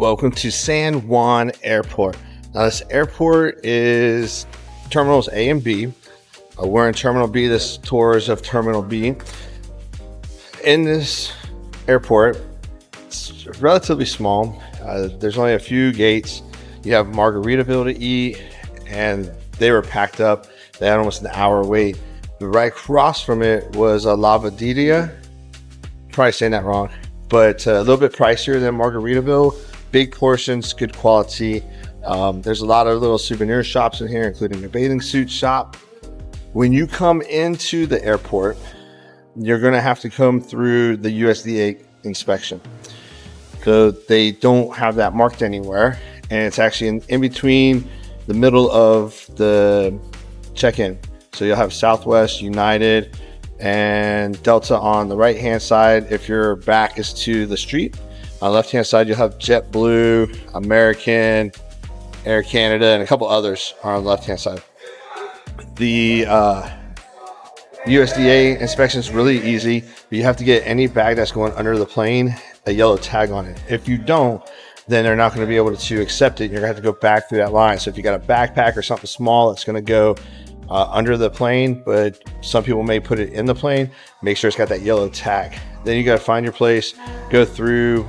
Welcome to San Juan Airport. Now this airport is terminals A and B. We're in Terminal B. This tour is of Terminal B. In this airport, it's relatively small. There's only a few gates. You have Margaritaville to eat, and they were packed up. They had almost an hour wait. But right across from it was a Lavadilla. Probably saying that wrong, but a little bit pricier than Margaritaville. Big portions, good quality. There's a lot of little souvenir shops in here, including a bathing suit shop. When you come into the airport, you're going to have to come through the USDA inspection. So they don't have that marked anywhere, and it's actually in between the middle of the check-in. So you'll have Southwest, United, and Delta on the right hand side if your back is to the street. On the left hand side you'll have JetBlue, American, Air Canada, and a couple others are on the left hand side. The USDA inspection is really easy, but you have to get any bag that's going under the plane a yellow tag on it. If you don't, then they're not going to be able to accept it. You're going to have to go back through that line. So if you got a backpack or something small, it's going to go under the plane, but some people may put it in the plane. Make sure it's got that yellow tag. Then you got to find your place, go through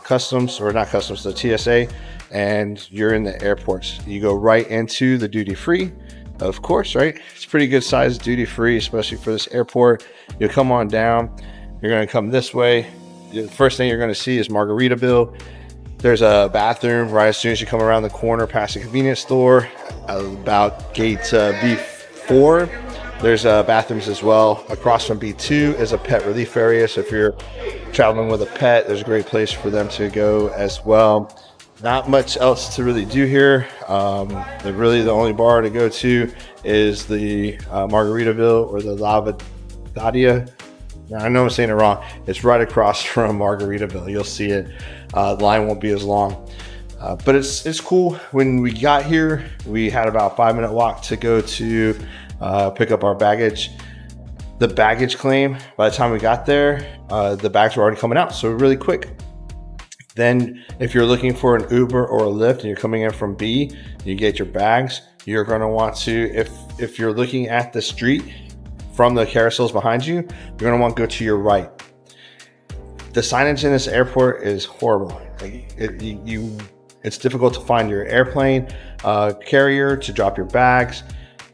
customs, or not customs, the TSA, and you're in the airports. You go right into the duty free, of course, right? It's pretty good size duty free, especially for this airport. You'll come on down. You're going to come this way. The first thing you're going to see is Margaritaville. There's a bathroom right as soon as you come around the corner past the convenience store. About gate B4, there's bathrooms as well. Across from B2 is a pet relief area. So if you're traveling with a pet, there's a great place for them to go as well. Not much else to really do here. The only bar to go to is the Margaritaville or the Lavadilla. I know I'm saying it wrong. It's right across from Margaritaville. You'll see it. The line won't be as long, but it's cool. When we got here, we had about a 5-minute walk to go to pick up our baggage. The baggage claim, by the time we got there, the bags were already coming out, so really quick. Then if you're looking for an Uber or a Lyft and you're coming in from B, you get your bags. You're going to want to, if you're looking at the street from the carousels behind you, you're going to want to go to your right. The signage in this airport is horrible. It's difficult to find your airplane carrier to drop your bags.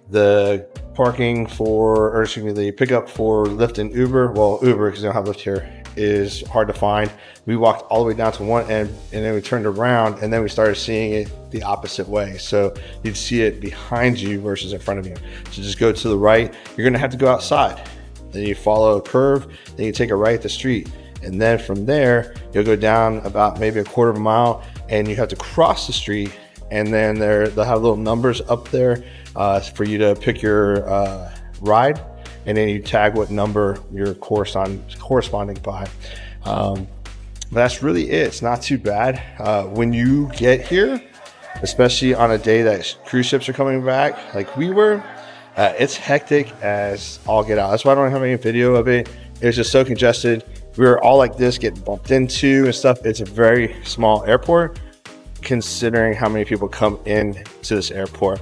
The parking the pickup for Lyft and Uber, well, Uber, because they don't have Lyft here, is hard to find. We walked all the way down to one end, and then we turned around, and then we started seeing it the opposite way. So you'd see it behind you versus in front of you. So just go to the right. You're gonna have to go outside. Then you follow a curve, then you take a right at the street. And then from there, you'll go down about maybe a quarter of a mile, and you have to cross the street. And then they'll have little numbers up there for you to pick your ride. And then you tag what number you're corresponding by. That's really it. It's not too bad. When you get here, especially on a day that cruise ships are coming back, like we were, it's hectic as all get out. That's why I don't have any video of it. It's just so congested. We were all like this, getting bumped into and stuff. It's a very small airport, considering how many people come in to this airport.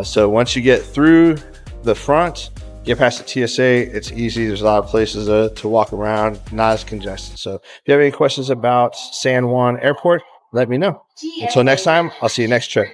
So once you get through the front, get past the TSA, it's easy. There's a lot of places to walk around, not as congested. So if you have any questions about San Juan Airport, let me know. Until next time, I'll see you next trip.